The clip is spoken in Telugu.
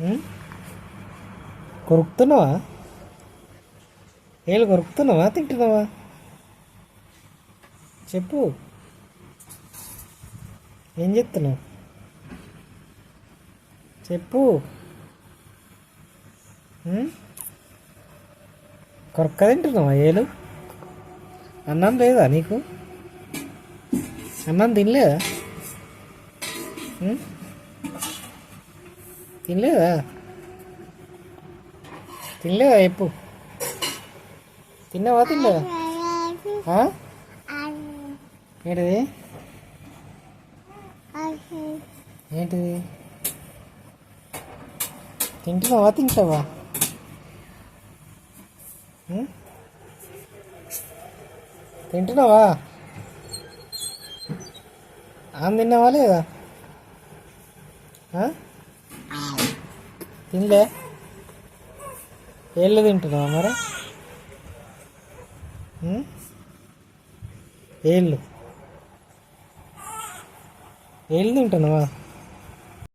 ఉం? కొరుకుతున్నావా? ఏళ్ళు కొరుకుతున్నావా, తింటున్నావా? చెప్పు, ఏం చెప్తున్నావు? చెప్పు. ఉం? కొరక్క తింటున్నావా ఏలు? అన్నం లేదా నీకు? అన్నం తినలేదా? ఉం? తినలేదా? తినలేదా? చెప్పు, తిన్నావా తినలేదా? ఆ? ఏంటిది? ఏంటిది? తింటున్నావా తింటావా? ఉం? తింటున్నావా? అన్నం తిన్నావా లేదా? ఆ? తినలే? ఏళ్ళు తింటున్నావా మరి? ఉం? ఏళ్ళు ఏళ్ళు తింటున్నావా?